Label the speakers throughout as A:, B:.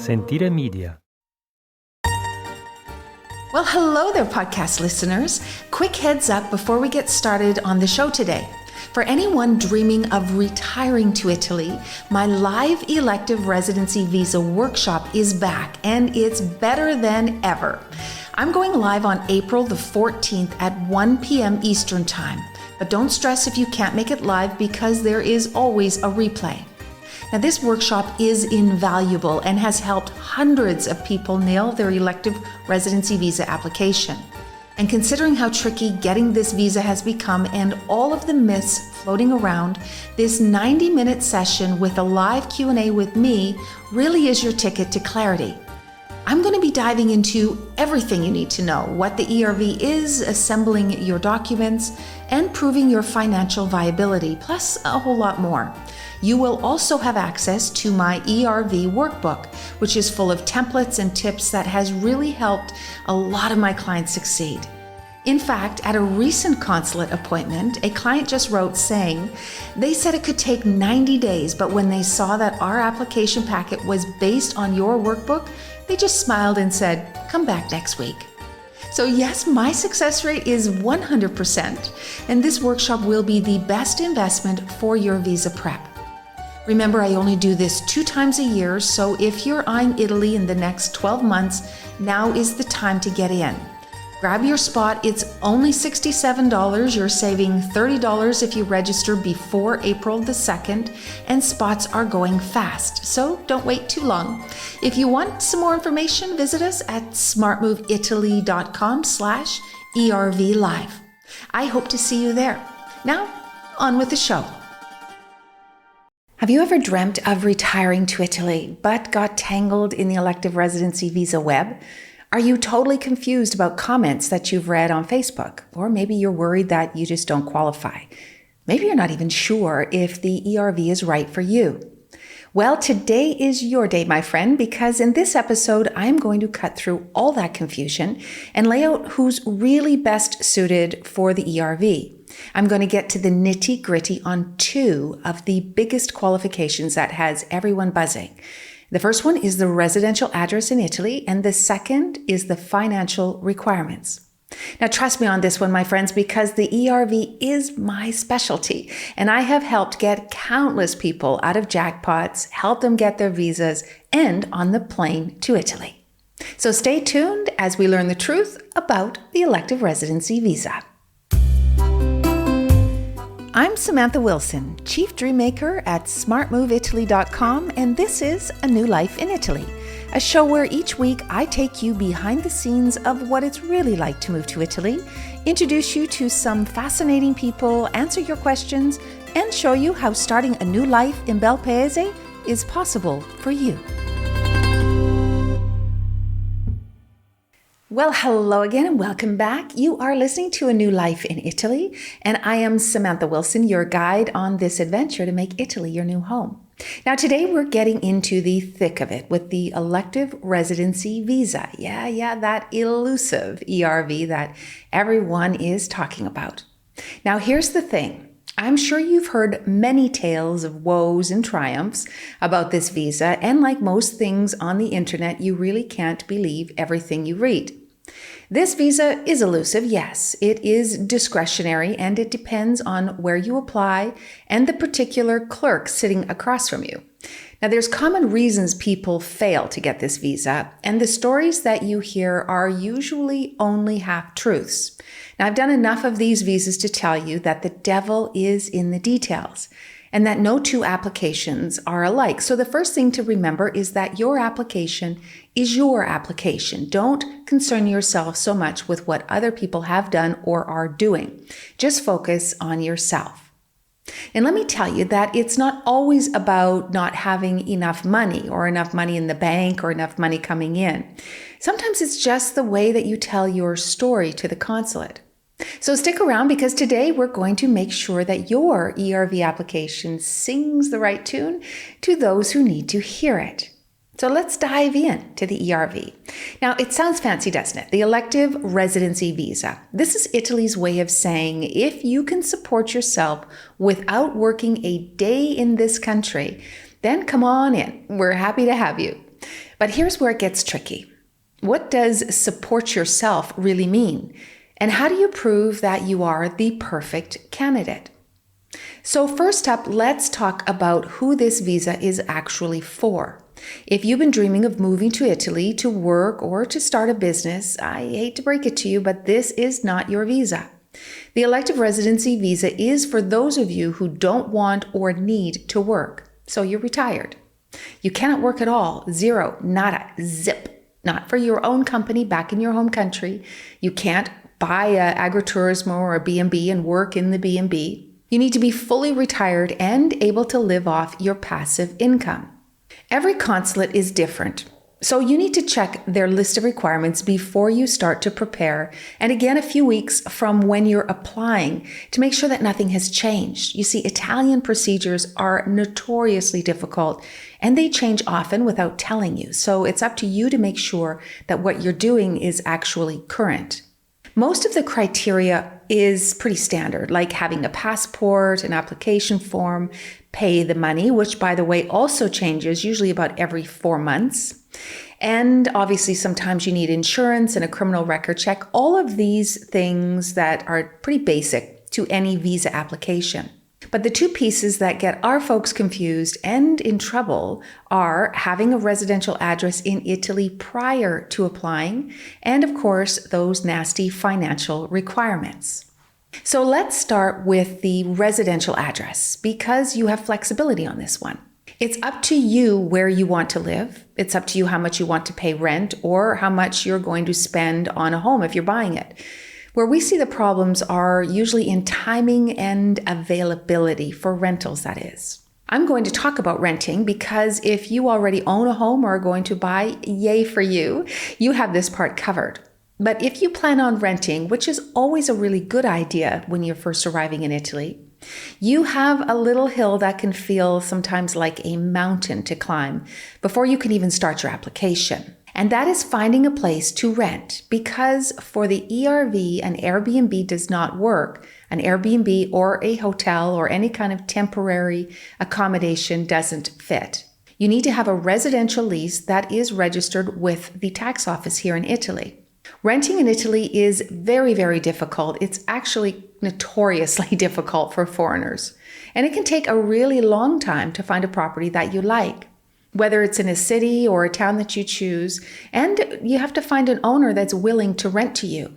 A: Sentire Media.
B: Well, hello there, podcast listeners. Quick heads up before we get started on the show today. For anyone dreaming of retiring to Italy, my live elective residency visa workshop is back, and it's better than ever. I'm going live on April the 14th at 1 p.m. Eastern Time. But don't stress if you can't make it live because there is always a replay. Now, this workshop is invaluable and has helped hundreds of people nail their elective residency visa application. And considering how tricky getting this visa has become and all of the myths floating around, this 90-minute session with a live Q&A with me really is your ticket to clarity. I'm going to be diving into everything you need to know, what the ERV is, assembling your documents, and proving your financial viability, plus a whole lot more. You will also have access to my ERV workbook, which is full of templates and tips that has really helped a lot of my clients succeed. In fact, at a recent consulate appointment, a client just wrote saying they said it could take 90 days, but when they saw that our application packet was based on your workbook, they just smiled and said, "Come back next week." So yes, my success rate is 100%, and this workshop will be the best investment for your visa prep. Remember, I only do this 2 times a year, so if you're eyeing Italy in the next 12 months, now is the time to get in. Grab your spot. It's only $67. You're saving $30 if you register before April the 2nd, and spots are going fast, so don't wait too long. If you want some more information, visit us at smartmoveitaly.com/ERV live. I hope to see you there. Now, on with the show. Have you ever dreamt of retiring to Italy, but got tangled in the elective residency visa web? Are you totally confused about comments that you've read on Facebook? Or maybe you're worried that you just don't qualify. Maybe you're not even sure if the ERV is right for you. Well, today is your day, my friend, because in this episode, I'm going to cut through all that confusion and lay out who's really best suited for the ERV. I'm going to get to the nitty-gritty on 2 of the biggest qualifications that has everyone buzzing. The first one is the residential address in Italy, and the second is the financial requirements. Now, trust me on this one, my friends, because the ERV is my specialty, and I have helped get countless people out of jackpots, help them get their visas, and on the plane to Italy. So stay tuned as we learn the truth about the elective residency visa. I'm Samantha Wilson, Chief Dreammaker at smartmoveitaly.com, and this is A New Life in Italy, a show where each week I take you behind the scenes of what it's really like to move to Italy, introduce you to some fascinating people, answer your questions, and show you how starting a new life in Bel Paese is possible for you. Well, hello again and welcome back. You are listening to A New Life in Italy, and I am Samantha Wilson, your guide on this adventure to make Italy your new home. Now, today we're getting into the thick of it with the elective residency visa. Yeah, that elusive ERV that everyone is talking about. Now, here's the thing. I'm sure you've heard many tales of woes and triumphs about this visa, and like most things on the internet, you really can't believe everything you read. This visa is elusive, yes. It is discretionary, and it depends on where you apply and the particular clerk sitting across from you. Now, there's common reasons people fail to get this visa, and the stories that you hear are usually only half-truths. Now, I've done enough of these visas to tell you that the devil is in the details, and that no 2 applications are alike. So the first thing to remember is that your application is your application. Don't concern yourself so much with what other people have done or are doing. Just focus on yourself. And let me tell you that it's not always about not having enough money or enough money in the bank or enough money coming in. Sometimes it's just the way that you tell your story to the consulate. So stick around, because today we're going to make sure that your ERV application sings the right tune to those who need to hear it. So let's dive in to the ERV. Now, it sounds fancy, doesn't it? The Elective Residency Visa. This is Italy's way of saying if you can support yourself without working a day in this country, then come on in. We're happy to have you. But here's where it gets tricky. What does support yourself really mean? And how do you prove that you are the perfect candidate? So first up, let's talk about who this visa is actually for. If you've been dreaming of moving to Italy to work or to start a business, I hate to break it to you, but this is not your visa. The Elective Residency Visa is for those of you who don't want or need to work. So you're retired. You cannot work at all. Zero, nada, zip. Not for your own company back in your home country. You can't buy an agritourismo or a B&B and work in the B&B. You need to be fully retired and able to live off your passive income. Every consulate is different, so you need to check their list of requirements before you start to prepare, and again a few weeks from when you're applying to make sure that nothing has changed. You see, Italian procedures are notoriously difficult and they change often without telling you, so it's up to you to make sure that what you're doing is actually current. Most of the criteria is pretty standard, like having a passport, an application form, pay the money, which by the way also changes usually about every 4 months. And obviously sometimes you need insurance and a criminal record check, all of these things that are pretty basic to any visa application. But the two pieces that get our folks confused and in trouble are having a residential address in Italy prior to applying, and of course, those nasty financial requirements. So let's start with the residential address because you have flexibility on this one. It's up to you where you want to live. It's up to you how much you want to pay rent or how much you're going to spend on a home if you're buying it. Where we see the problems are usually in timing and availability for rentals, that is. I'm going to talk about renting because if you already own a home or are going to buy, yay for you, you have this part covered. But if you plan on renting, which is always a really good idea when you're first arriving in Italy, you have a little hill that can feel sometimes like a mountain to climb before you can even start your application. And that is finding a place to rent, because for the ERV, an Airbnb does not work. An Airbnb or a hotel or any kind of temporary accommodation doesn't fit. You need to have a residential lease that is registered with the tax office here in Italy. Renting in Italy is very, very difficult. It's actually notoriously difficult for foreigners. And it can take a really long time to find a property that you like, whether it's in a city or a town that you choose, and you have to find an owner that's willing to rent to you.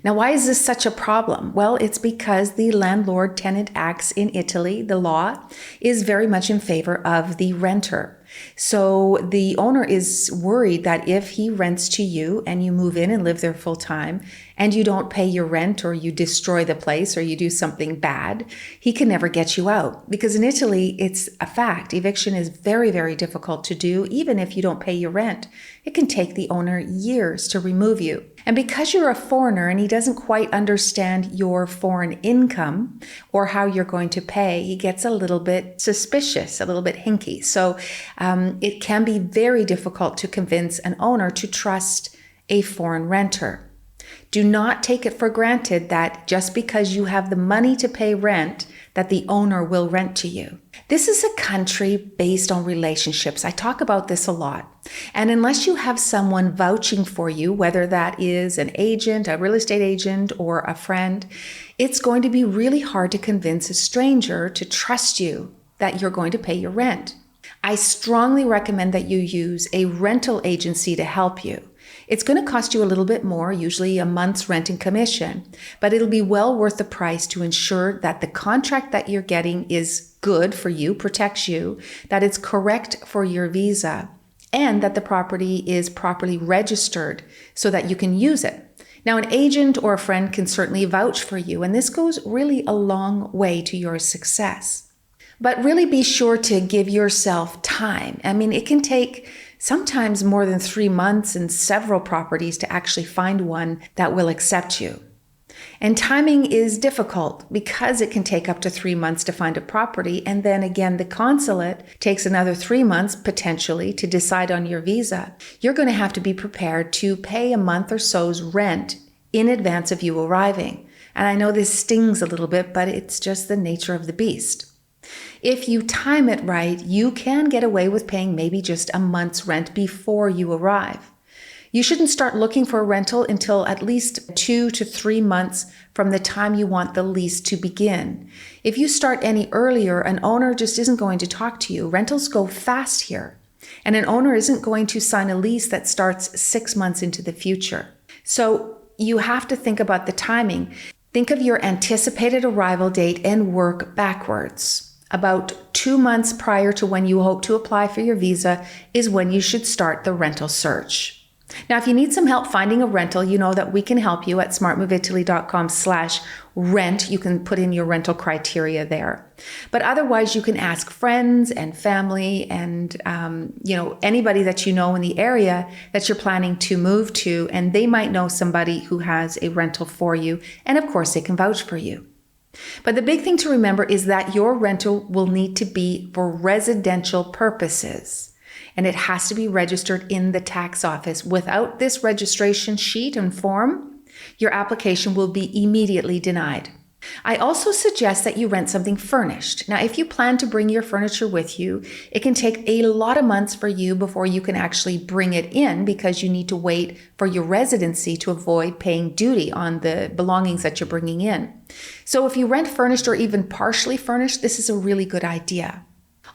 B: Now, why is this such a problem? Well, it's because the Landlord-Tenant Acts in Italy, the law, is very much in favor of the renter. So the owner is worried that if he rents to you and you move in and live there full time and you don't pay your rent or you destroy the place or you do something bad, he can never get you out. Because in Italy, it's a fact. Eviction is very, very difficult to do. Even if you don't pay your rent, it can take the owner years to remove you. And because you're a foreigner and he doesn't quite understand your foreign income or how you're going to pay, he gets a little bit suspicious, a little bit hinky. So it can be very difficult to convince an owner to trust a foreign renter. Do not take it for granted that just because you have the money to pay rent, that the owner will rent to you. This is a country based on relationships. I talk about this a lot. And unless you have someone vouching for you, whether that is an agent, a real estate agent, or a friend, it's going to be really hard to convince a stranger to trust you that you're going to pay your rent. I strongly recommend that you use a rental agency to help you. It's going to cost you a little bit more, usually a month's rent and commission, but it'll be well worth the price to ensure that the contract that you're getting is good for you, protects you, that it's correct for your visa, and that the property is properly registered so that you can use it. Now, an agent or a friend can certainly vouch for you, and this goes really a long way to your success. But really be sure to give yourself time. I mean, it can take sometimes more than 3 months and several properties to actually find one that will accept you. And timing is difficult because it can take up to 3 months to find a property. And then again, the consulate takes another 3 months potentially to decide on your visa. You're going to have to be prepared to pay a month or so's rent in advance of you arriving. And I know this stings a little bit, but it's just the nature of the beast. If you time it right, you can get away with paying maybe just a month's rent before you arrive. You shouldn't start looking for a rental until at least 2 to 3 months from the time you want the lease to begin. If you start any earlier, an owner just isn't going to talk to you. Rentals go fast here, and an owner isn't going to sign a lease that starts 6 months into the future. So you have to think about the timing. Think of your anticipated arrival date and work backwards. About 2 months prior to when you hope to apply for your visa is when you should start the rental search. Now, if you need some help finding a rental, you know that we can help you at smartmoveitaly.com/rent. You can put in your rental criteria there. But otherwise, you can ask friends and family and, anybody that you know in the area that you're planning to move to, and they might know somebody who has a rental for you. And of course, they can vouch for you. But the big thing to remember is that your rental will need to be for residential purposes. And it has to be registered in the tax office. Without this registration sheet and form, your application will be immediately denied. I also suggest that you rent something furnished. Now, if you plan to bring your furniture with you, it can take a lot of months for you before you can actually bring it in because you need to wait for your residency to avoid paying duty on the belongings that you're bringing in. So if you rent furnished or even partially furnished, this is a really good idea.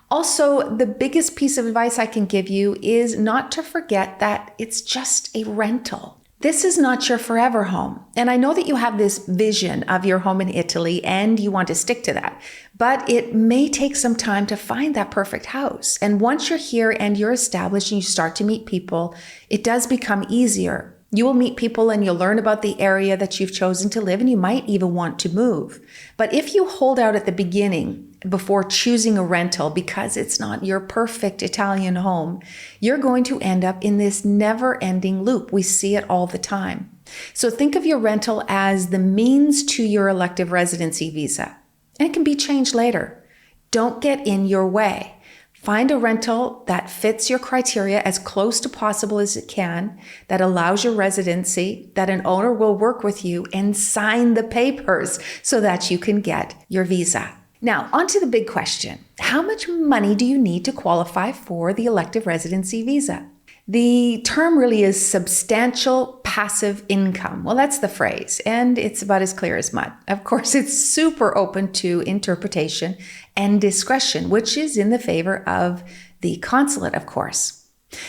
B: Also, the biggest piece of advice I can give you is not to forget that it's just a rental. This is not your forever home. And I know that you have this vision of your home in Italy and you want to stick to that, but it may take some time to find that perfect house. And once you're here and you're established and you start to meet people, it does become easier. You will meet people and you'll learn about the area that you've chosen to live, and you might even want to move. But if you hold out at the beginning before choosing a rental because it's not your perfect Italian home, you're going to end up in this never-ending loop. We see it all the time. So think of your rental as the means to your elective residency visa, and it can be changed later. Don't get in your way. Find a rental that fits your criteria as close to possible as it can, that allows your residency, that an owner will work with you and sign the papers so that you can get your visa. Now, on to the big question. How much money do you need to qualify for the elective residency visa? The term really is substantial passive income. Well, that's the phrase, and it's about as clear as mud. Of course, it's super open to interpretation and discretion, which is in the favor of the consulate, of course.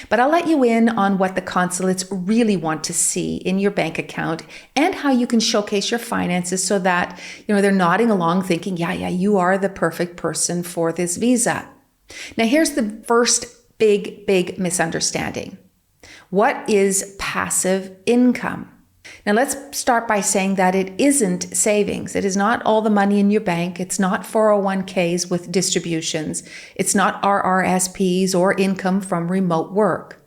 B: But I'll let you in on what the consulates really want to see in your bank account and how you can showcase your finances so that, they're nodding along thinking, yeah, you are the perfect person for this visa. Now, here's the first big misunderstanding. What is passive income? Now let's start by saying that it isn't savings. It is not all the money in your bank. It's not 401ks with distributions. It's not RRSPs or income from remote work.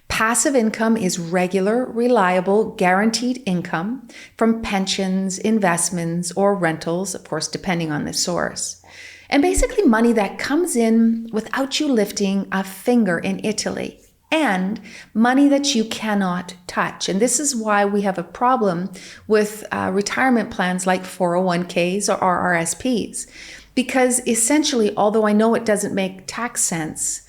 B: Passive income is regular, reliable, guaranteed income from pensions, investments, or rentals, of course, depending on the source. And basically money that comes in without you lifting a finger in Italy, and money that you cannot touch. And this is why we have a problem with retirement plans like 401ks or RRSPs. Because essentially, although I know it doesn't make tax sense,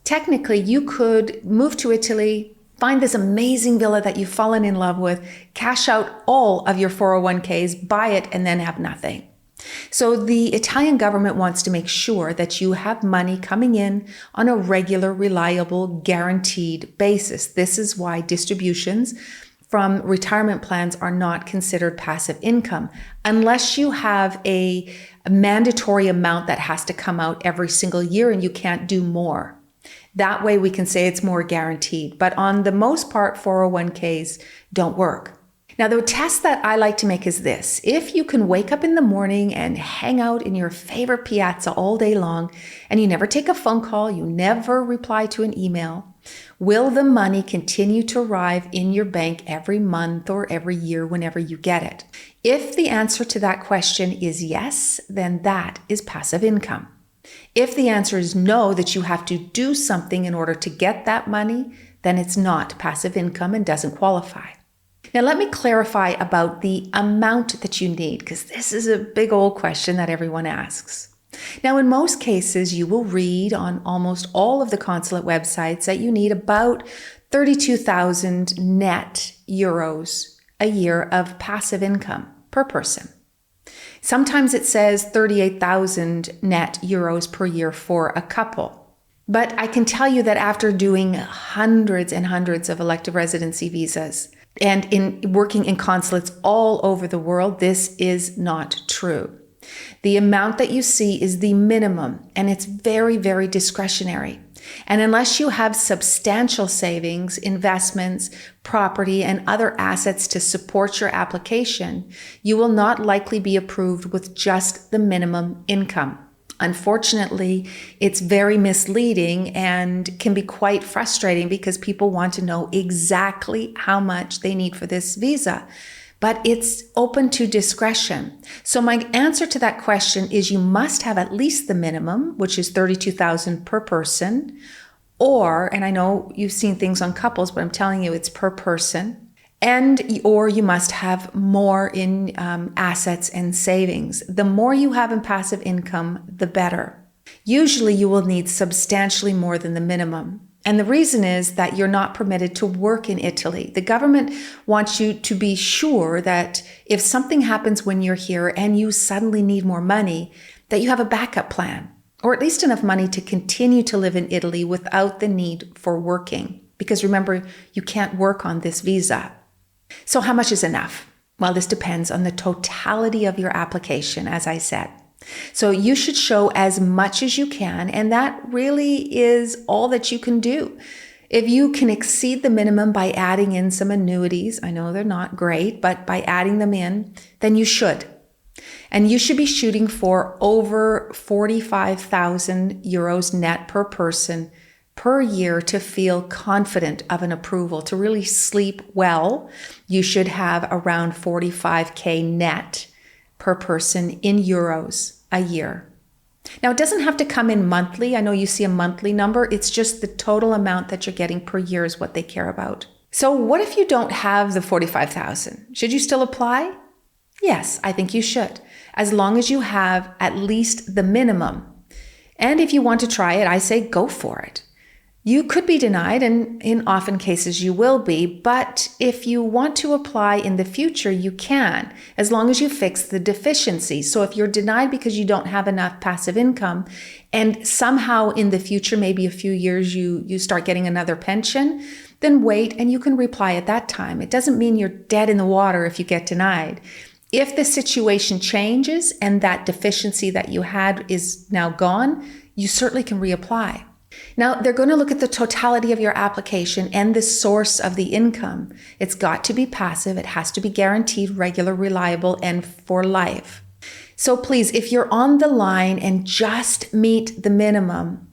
B: technically you could move to Italy, find this amazing villa that you've fallen in love with, cash out all of your 401ks, buy it, and then have nothing. So the Italian government wants to make sure that you have money coming in on a regular, reliable, guaranteed basis. This is why distributions from retirement plans are not considered passive income unless you have a mandatory amount that has to come out every single year and you can't do more. That way we can say it's more guaranteed. But on the most part, 401ks don't work. Now, the test that I like to make is this. If you can wake up in the morning and hang out in your favorite piazza all day long, and you never take a phone call, you never reply to an email, will the money continue to arrive in your bank every month or every year whenever you get it? If the answer to that question is yes, then that is passive income. If the answer is no, that you have to do something in order to get that money, then it's not passive income and doesn't qualify. Now, let me clarify about the amount that you need, because this is a big old question that everyone asks. Now, in most cases, you will read on almost all of the consulate websites that you need about 32,000 net euros a year of passive income per person. Sometimes it says 38,000 net euros per year for a couple. But I can tell you that after doing hundreds and hundreds of elective residency visas and in working in consulates all over the world, this is not true. The amount that you see is the minimum, and it's very, very discretionary. And unless you have substantial savings, investments, property, and other assets to support your application, you will not likely be approved with just the minimum income. Unfortunately, it's very misleading and can be quite frustrating because people want to know exactly how much they need for this visa. But it's open to discretion. So my answer to that question is you must have at least the minimum, which is 32,000 per person, and I know you've seen things on couples, but I'm telling you it's per person, or you must have more in assets and savings. The more you have in passive income, the better. Usually you will need substantially more than the minimum. And the reason is that you're not permitted to work in Italy. The government wants you to be sure that if something happens when you're here and you suddenly need more money, that you have a backup plan, or at least enough money to continue to live in Italy without the need for working. Because remember, you can't work on this visa. So how much is enough? Well, this depends on the totality of your application, as I said. So you should show as much as you can, and that really is all that you can do. If you can exceed the minimum by adding in some annuities, I know they're not great, but by adding them in, then you should. And you should be shooting for over 45,000 euros net per person per year to feel confident of an approval. To really sleep well, you should have around 45K net per person in euros a year. Now, it doesn't have to come in monthly. I know you see a monthly number. It's just the total amount that you're getting per year is what they care about. So what if you don't have the 45,000? Should you still apply? Yes, I think you should, as long as you have at least the minimum. And if you want to try it, I say go for it. You could be denied, and in often cases you will be, but if you want to apply in the future, you can, as long as you fix the deficiency. So if you're denied because you don't have enough passive income, and somehow in the future, maybe a few years, you start getting another pension, then wait and you can reply at that time. It doesn't mean you're dead in the water if you get denied. If the situation changes and that deficiency that you had is now gone, you certainly can reapply. Now, they're going to look at the totality of your application and the source of the income. It's got to be passive. It has to be guaranteed, regular, reliable, and for life. So please, if you're on the line and just meet the minimum,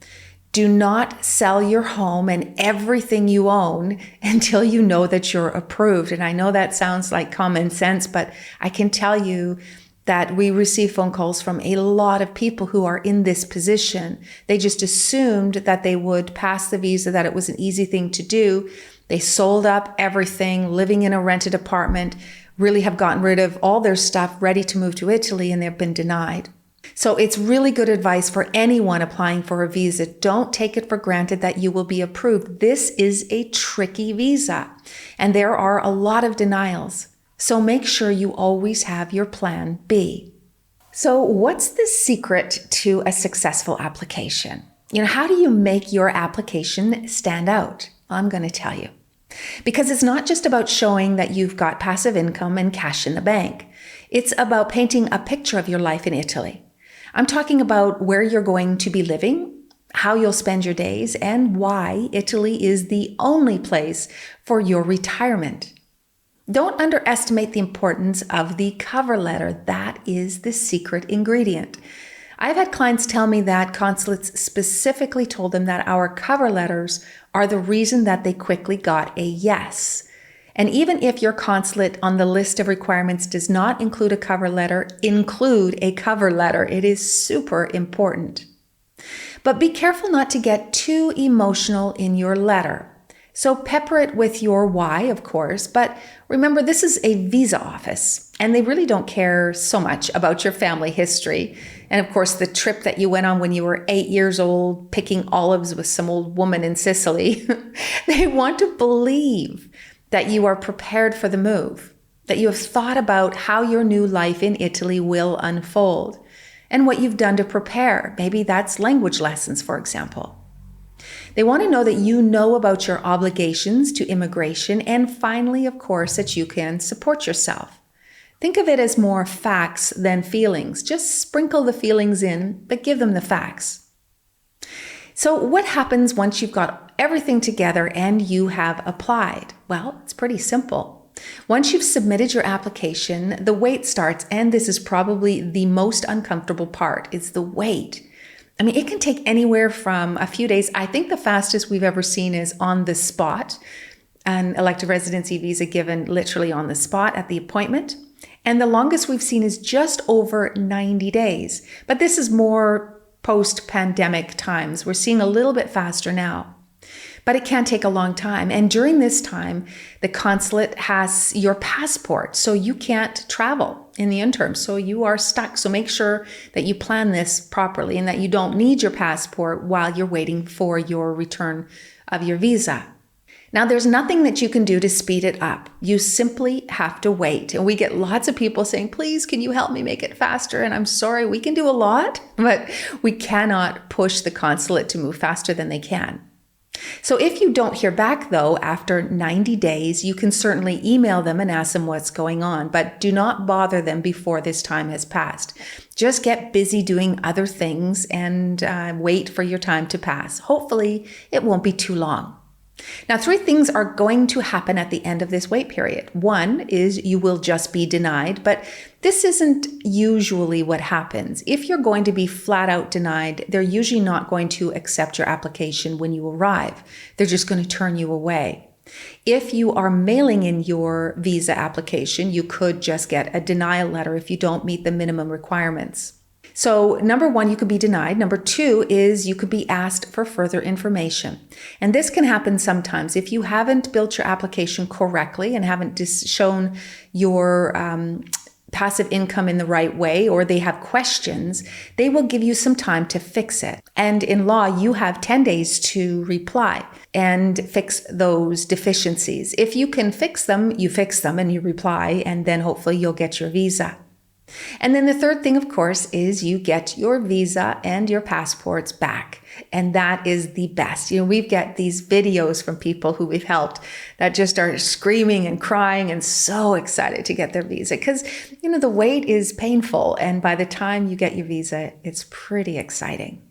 B: do not sell your home and everything you own until you know that you're approved. And I know that sounds like common sense, but I can tell you that we receive phone calls from a lot of people who are in this position. They just assumed that they would pass the visa, that it was an easy thing to do. They sold up everything, living in a rented apartment, really have gotten rid of all their stuff, ready to move to Italy, and they've been denied. So it's really good advice for anyone applying for a visa. Don't take it for granted that you will be approved. This is a tricky visa, and there are a lot of denials. So make sure you always have your plan B. So what's the secret to a successful application? How do you make your application stand out? I'm going to tell you. Because it's not just about showing that you've got passive income and cash in the bank. It's about painting a picture of your life in Italy. I'm talking about where you're going to be living, how you'll spend your days, and why Italy is the only place for your retirement. Don't underestimate the importance of the cover letter. That is the secret ingredient. I've had clients tell me that consulates specifically told them that our cover letters are the reason that they quickly got a yes. And even if your consulate on the list of requirements does not include a cover letter, include a cover letter. It is super important. But be careful not to get too emotional in your letter. So pepper it with your why, of course, but remember this is a visa office and they really don't care so much about your family history. And of course, the trip that you went on when you were 8 years old, picking olives with some old woman in Sicily. They want to believe that you are prepared for the move, that you have thought about how your new life in Italy will unfold and what you've done to prepare. Maybe that's language lessons, for example. They want to know that you know about your obligations to immigration and finally, of course, that you can support yourself. Think of it as more facts than feelings. Just sprinkle the feelings in, but give them the facts. So what happens once you've got everything together and you have applied? Well, it's pretty simple. Once you've submitted your application, the wait starts, and this is probably the most uncomfortable part. It's the wait. I mean, it can take anywhere from a few days. I think the fastest we've ever seen is on the spot, an elective residency visa given literally on the spot at the appointment. And the longest we've seen is just over 90 days. But this is more post-pandemic times. We're seeing a little bit faster now. But it can take a long time. And during this time, the consulate has your passport, so you can't travel in the interim. So you are stuck. So make sure that you plan this properly and that you don't need your passport while you're waiting for your return of your visa. Now, there's nothing that you can do to speed it up. You simply have to wait. And we get lots of people saying, please, can you help me make it faster? And I'm sorry, we can do a lot, but we cannot push the consulate to move faster than they can. So if you don't hear back, though, after 90 days, you can certainly email them and ask them what's going on, but do not bother them before this time has passed. Just get busy doing other things and wait for your time to pass. Hopefully, it won't be too long. Now, 3 things are going to happen at the end of this wait period. One is you will just be denied, but this isn't usually what happens. If you're going to be flat out denied, they're usually not going to accept your application when you arrive. They're just going to turn you away. If you are mailing in your visa application, you could just get a denial letter if you don't meet the minimum requirements. So number 1, you could be denied. Number 2 is you could be asked for further information. And this can happen sometimes. If you haven't built your application correctly and haven't shown your passive income in the right way, or they have questions, they will give you some time to fix it. And in law, you have 10 days to reply and fix those deficiencies. If you can fix them, you fix them and you reply, and then hopefully you'll get your visa. And then the third thing, of course, is you get your visa and your passports back. And that is the best. You know, we've got these videos from people who we've helped that just are screaming and crying and so excited to get their visa because, you know, the wait is painful. And by the time you get your visa, it's pretty exciting.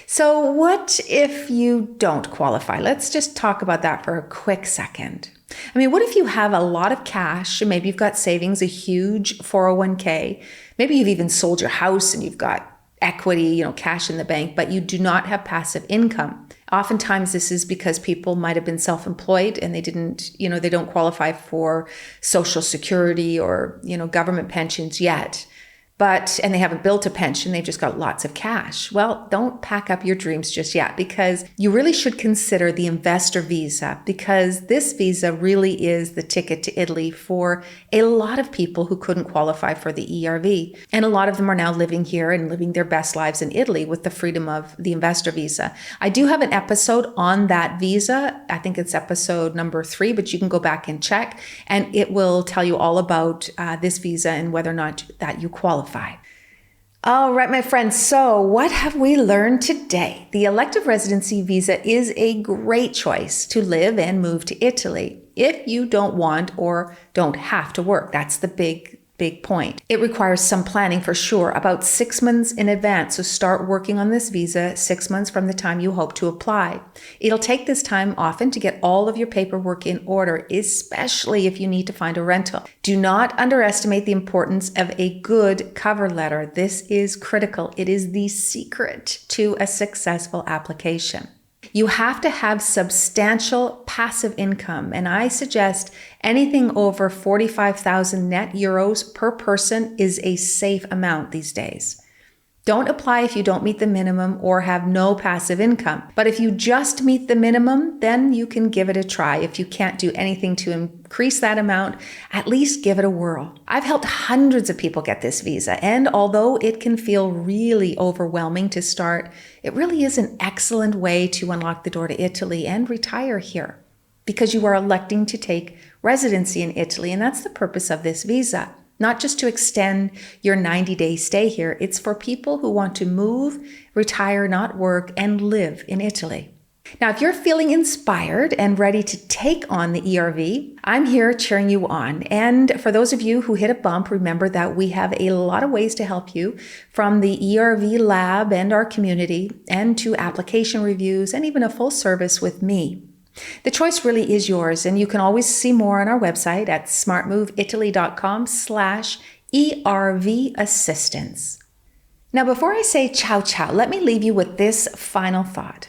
B: So what if you don't qualify? Let's just talk about that for a quick second. I mean, what if you have a lot of cash and maybe you've got savings, a huge 401k, maybe you've even sold your house and you've got equity, cash in the bank, but you do not have passive income. Oftentimes this is because people might have been self-employed and they don't qualify for Social Security or, government pensions yet. And they haven't built a pension, they've just got lots of cash. Well, don't pack up your dreams just yet because you really should consider the investor visa because this visa really is the ticket to Italy for a lot of people who couldn't qualify for the ERV. And a lot of them are now living here and living their best lives in Italy with the freedom of the investor visa. I do have an episode on that visa. I think it's episode number 3, but you can go back and check and it will tell you all about this visa and whether or not that you qualify. All right, my friends. So what have we learned today? The elective residency visa is a great choice to live and move to Italy if you don't want or don't have to work. That's the big point. It requires some planning for sure, about 6 months in advance. So start working on this visa 6 months from the time you hope to apply. It'll take this time often to get all of your paperwork in order, especially if you need to find a rental. Do not underestimate the importance of a good cover letter. This is critical. It is the secret to a successful application. You have to have substantial passive income, and I suggest anything over 45,000 net euros per person is a safe amount these days. Don't apply if you don't meet the minimum or have no passive income. But if you just meet the minimum, then you can give it a try. If you can't do anything to increase that amount, at least give it a whirl. I've helped hundreds of people get this visa, and although it can feel really overwhelming to start, it really is an excellent way to unlock the door to Italy and retire here, because you are electing to take residency in Italy, and that's the purpose of this visa. Not just to extend your 90-day stay here, it's for people who want to move, retire, not work, and live in Italy. Now, if you're feeling inspired and ready to take on the ERV, I'm here cheering you on. And for those of you who hit a bump, remember that we have a lot of ways to help you, from the ERV lab and our community, and to application reviews, and even a full service with me. The choice really is yours, and you can always see more on our website at smartmoveitaly.com/ERV assistance. Now, before I say ciao ciao, let me leave you with this final thought.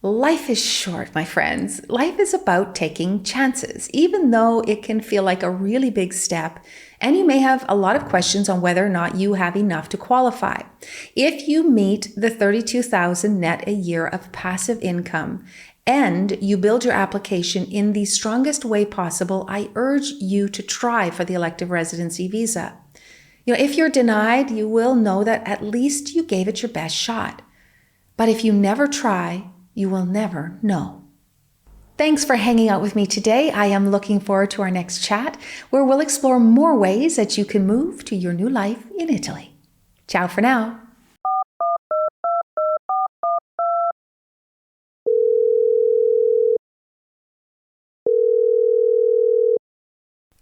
B: Life is short, my friends. Life is about taking chances, even though it can feel like a really big step, and you may have a lot of questions on whether or not you have enough to qualify. If you meet the $32,000 net a year of passive income, and you build your application in the strongest way possible, I urge you to try for the elective residency visa. If you're denied, you will know that at least you gave it your best shot. But if you never try, you will never know. Thanks for hanging out with me today. I am looking forward to our next chat, where we'll explore more ways that you can move to your new life in Italy. Ciao for now.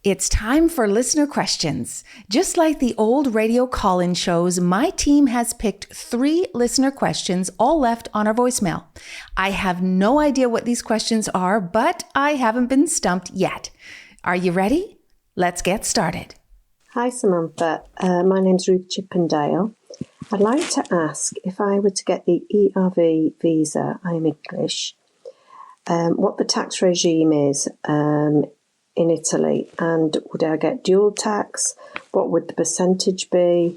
B: It's time for listener questions. Just like the old radio call-in shows, my team has picked 3 listener questions, all left on our voicemail. I have no idea what these questions are, but I haven't been stumped yet. Are you ready? Let's get started.
A: Hi Samantha, my name's Ruth Chippendale. I'd like to ask, if I were to get the ERV visa, I'm English, what the tax regime is in Italy, and would I get dual tax? What would the percentage be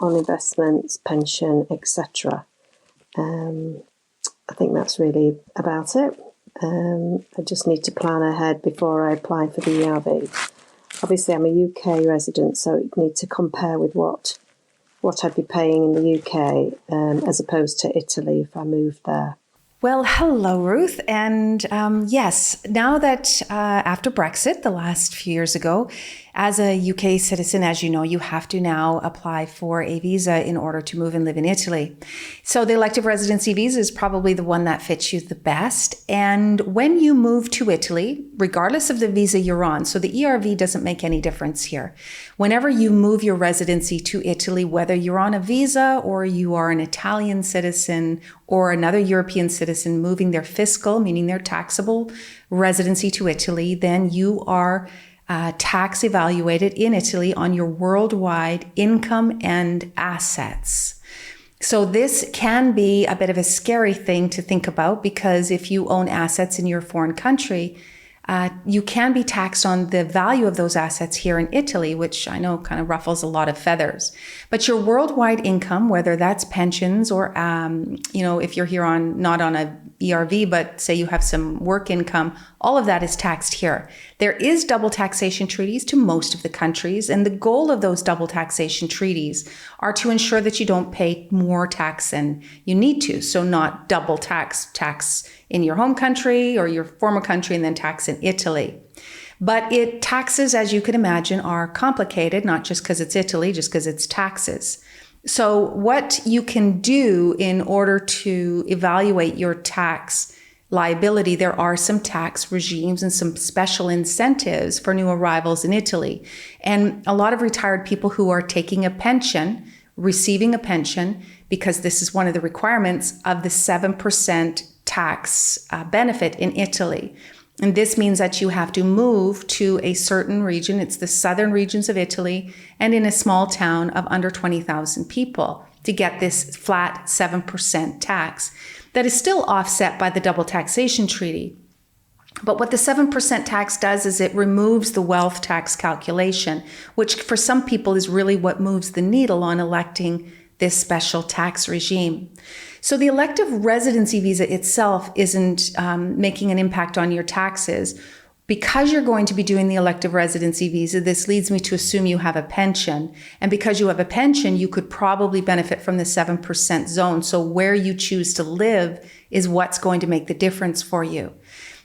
A: on investments, pension, etc.? I think that's really about it. I just need to plan ahead before I apply for the ERV. Obviously, I'm a UK resident, so I need to compare with what I'd be paying in the UK as opposed to Italy if I moved there.
B: Well, hello, Ruth. And yes, now that after Brexit, the last few years ago, as a UK citizen, as you know, you have to now apply for a visa in order to move and live in Italy. So the elective residency visa is probably the one that fits you the best. And when you move to Italy, regardless of the visa you're on, so the ERV doesn't make any difference here. Whenever you move your residency to Italy, whether you're on a visa or you are an Italian citizen or another European citizen moving their fiscal, meaning their taxable residency to Italy, then you are tax evaluated in Italy on your worldwide income and assets. So this can be a bit of a scary thing to think about, because if you own assets in your foreign country, you can be taxed on the value of those assets here in Italy, which I know kind of ruffles a lot of feathers. But your worldwide income, whether that's pensions or, if you're here not on a ERV, but say you have some work income, all of that is taxed here. There is double taxation treaties to most of the countries, and the goal of those double taxation treaties are to ensure that you don't pay more tax than you need to. So not double tax in your home country or your former country and then tax in Italy. But taxes, as you could imagine, are complicated, not just because it's Italy, just because it's taxes. So what you can do in order to evaluate your tax liability, there are some tax regimes and some special incentives for new arrivals in Italy. And a lot of retired people who are taking a pension, receiving a pension, because this is one of the requirements of the 7% tax benefit in Italy. And this means that you have to move to a certain region. It's the southern regions of Italy and in a small town of under 20,000 people to get this flat 7% tax that is still offset by the double taxation treaty. But what the 7% tax does is it removes the wealth tax calculation, which for some people is really what moves the needle on electing this special tax regime. So the elective residency visa itself isn't making an impact on your taxes. Because you're going to be doing the elective residency visa, this leads me to assume you have a pension. And because you have a pension, you could probably benefit from the 7% zone. So where you choose to live is what's going to make the difference for you.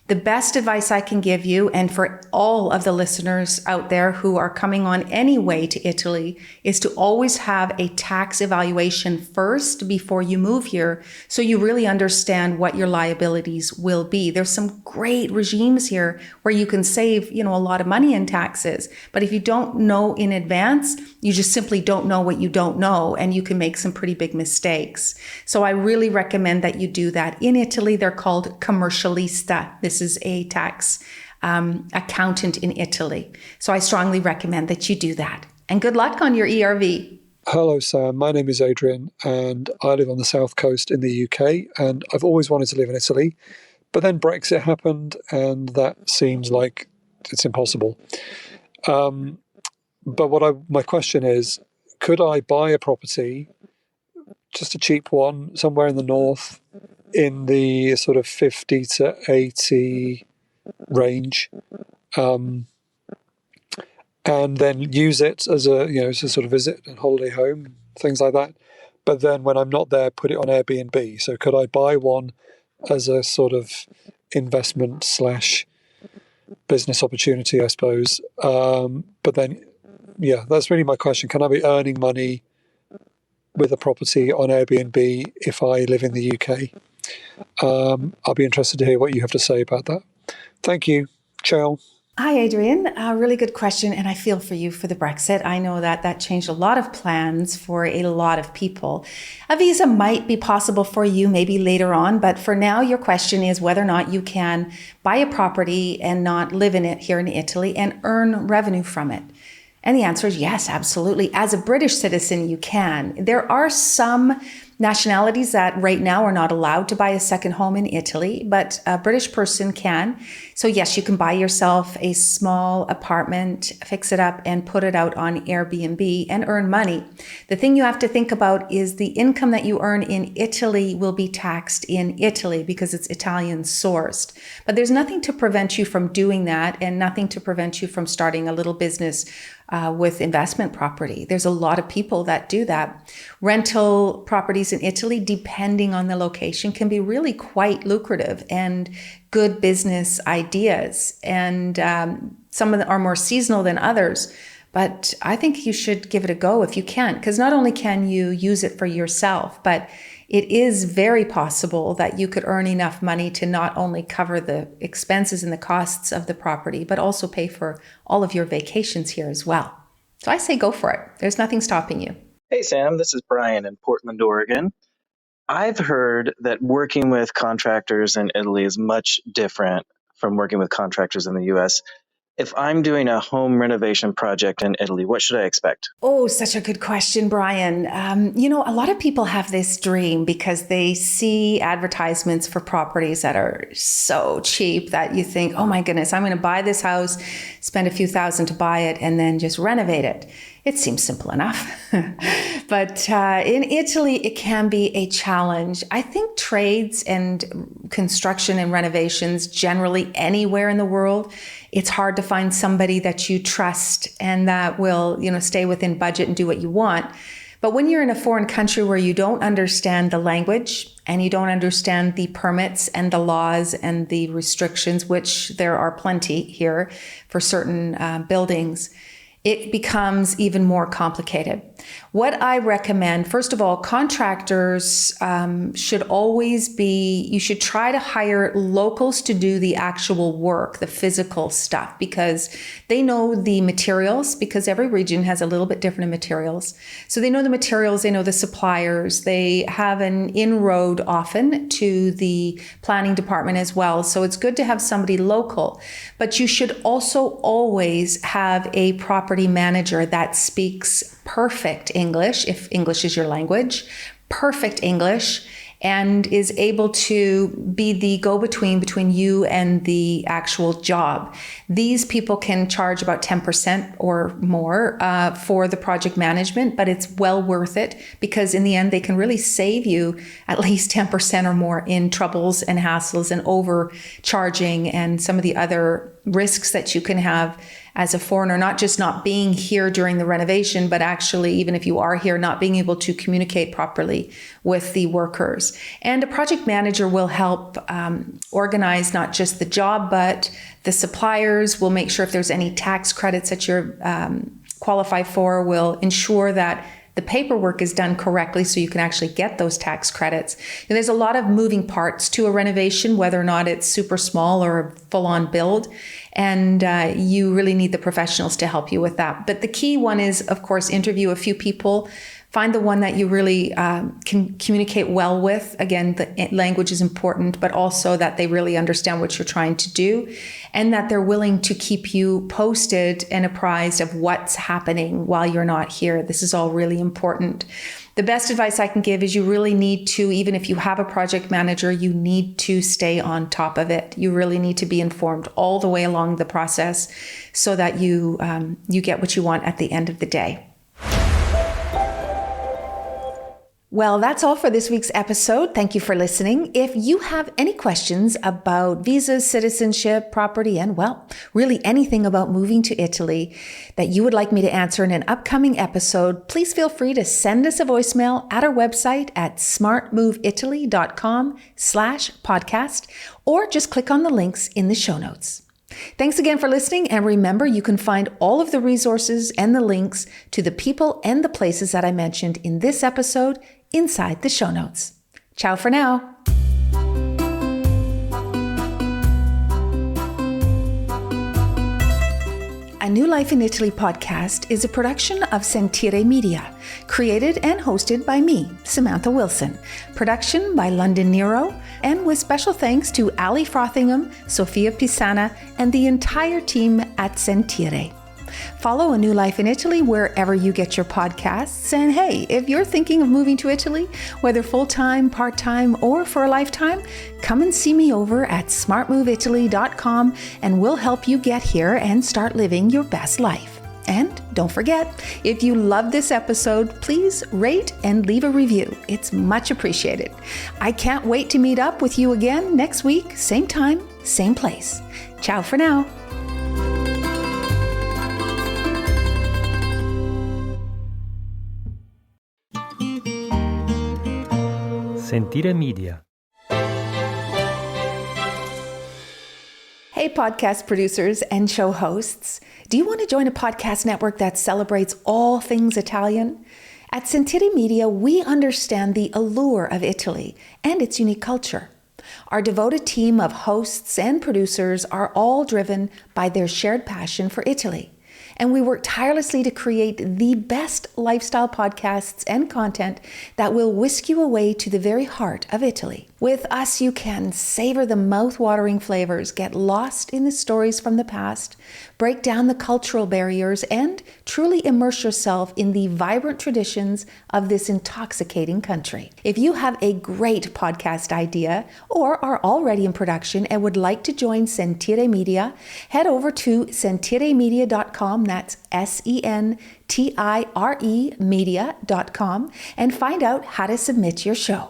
B: The best advice I can give you, and for all of the listeners out there who are coming on anyway to Italy, is to always have a tax evaluation first before you move here, so you really understand what your liabilities will be. There's some great regimes here where you can save, a lot of money in taxes. But if you don't know in advance, you just simply don't know what you don't know, and you can make some pretty big mistakes. So I really recommend that you do that. In Italy, they're called commercialista. This is a tax accountant in Italy. So I strongly recommend that you do that. And good luck on your ERV.
C: Hello, Sam. My name is Adrian, and I live on the south coast in the UK, and I've always wanted to live in Italy. But then Brexit happened, and that seems like it's impossible. But my question is, could I buy a property, just a cheap one, somewhere in the north, in the sort of 50 to 80 range, and then use it as a sort of visit and holiday home, things like that. But then when I'm not there, put it on Airbnb. So could I buy one as a sort of investment / business opportunity, I suppose? But then, that's really my question. Can I be earning money with a property on Airbnb if I live in the UK? I'll be interested to hear what you have to say about that. Thank you. Ciao.
B: Hi, Adrian. A really good question, and I feel for you for the Brexit. I know that changed a lot of plans for a lot of people. A visa might be possible for you maybe later on, but for now, your question is whether or not you can buy a property and not live in it here in Italy and earn revenue from it. And the answer is yes, absolutely. As a British citizen, you can. There are some nationalities that right now are not allowed to buy a second home in Italy, but a British person can. So yes, you can buy yourself a small apartment, fix it up, and put it out on Airbnb and earn money. The thing you have to think about is the income that you earn in Italy will be taxed in Italy because it's Italian sourced. But there's nothing to prevent you from doing that, and nothing to prevent you from starting a little business with investment property. There's a lot of people that do that. Rental properties in Italy, depending on the location, can be really quite lucrative and good business ideas. And some of them are more seasonal than others. But I think you should give it a go if you can, because not only can you use it for yourself, but it is very possible that you could earn enough money to not only cover the expenses and the costs of the property, but also pay for all of your vacations here as well. So I say go for it. There's nothing stopping you.
D: Hey, Sam, this is Brian in Portland, Oregon. I've heard that working with contractors in Italy is much different from working with contractors in the US. If I'm doing a home renovation project in Italy, what should I expect?
B: Oh, such a good question, Brian. A lot of people have this dream because they see advertisements for properties that are so cheap that you think, oh my goodness, I'm going to buy this house, spend a few thousand to buy it, and then just renovate it. It seems simple enough. But in Italy, it can be a challenge. I think trades and construction and renovations generally anywhere in the world, it's hard to find somebody that you trust and that will, stay within budget and do what you want. But when you're in a foreign country where you don't understand the language and you don't understand the permits and the laws and the restrictions, which there are plenty here for certain buildings, it becomes even more complicated. What I recommend, first of all, contractors should you should try to hire locals to do the actual work, the physical stuff, because they know the materials, because every region has a little bit different in materials. So they know the materials, they know the suppliers, they have an inroad often to the planning department as well. So it's good to have somebody local, but you should also always have a property manager that speaks perfect English, if English is your language, perfect English, and is able to be the go-between between you and the actual job. These people can charge about 10% or more for the project management, but it's well worth it because in the end, they can really save you at least 10% or more in troubles and hassles and overcharging and some of the other risks that you can have as a foreigner, not just not being here during the renovation, but actually, even if you are here, not being able to communicate properly with the workers. And a project manager will help organize not just the job, but the suppliers, will make sure if there's any tax credits that you're qualify for, will ensure that the paperwork is done correctly so you can actually get those tax credits. And there's a lot of moving parts to a renovation, whether or not it's super small or a full-on build. And you really need the professionals to help you with that. But the key one is, of course, interview a few people. Find the one that you really can communicate well with. Again, the language is important, but also that they really understand what you're trying to do and that they're willing to keep you posted and apprised of what's happening while you're not here. This is all really important. The best advice I can give is you really need to, even if you have a project manager, you need to stay on top of it. You really need to be informed all the way along the process so that you get what you want at the end of the day. Well, that's all for this week's episode. Thank you for listening. If you have any questions about visas, citizenship, property, and well, really anything about moving to Italy that you would like me to answer in an upcoming episode, please feel free to send us a voicemail at our website at smartmoveitaly.com/podcast, or just click on the links in the show notes. Thanks again for listening, and remember, you can find all of the resources and the links to the people and the places that I mentioned in this episode inside the show notes. Ciao for now. A New Life in Italy podcast is a production of Sentire Media, created and hosted by me, Samantha Wilson. Production by London Nero, and with special thanks to Ali Frothingham, Sofia Pisana, and the entire team at Sentire. Follow A New Life in Italy wherever you get your podcasts. And hey, if you're thinking of moving to Italy, whether full-time, part-time, or for a lifetime, come and see me over at smartmoveitaly.com and we'll help you get here and start living your best life. And don't forget, if you love this episode, please rate and leave a review. It's much appreciated. I can't wait to meet up with you again next week, same time, same place. Ciao for now.
E: Sentire Media.
B: Hey, podcast producers and show hosts. Do you want to join a podcast network that celebrates all things Italian? At Sentire Media, we understand the allure of Italy and its unique culture. Our devoted team of hosts and producers are all driven by their shared passion for Italy. And we work tirelessly to create the best lifestyle podcasts and content that will whisk you away to the very heart of Italy. With us, you can savor the mouth-watering flavors, get lost in the stories from the past, break down the cultural barriers, and truly immerse yourself in the vibrant traditions of this intoxicating country. If you have a great podcast idea or are already in production and would like to join Sentire Media, head over to sentiremedia.com, that's SENTIRE media.com, and find out how to submit your show.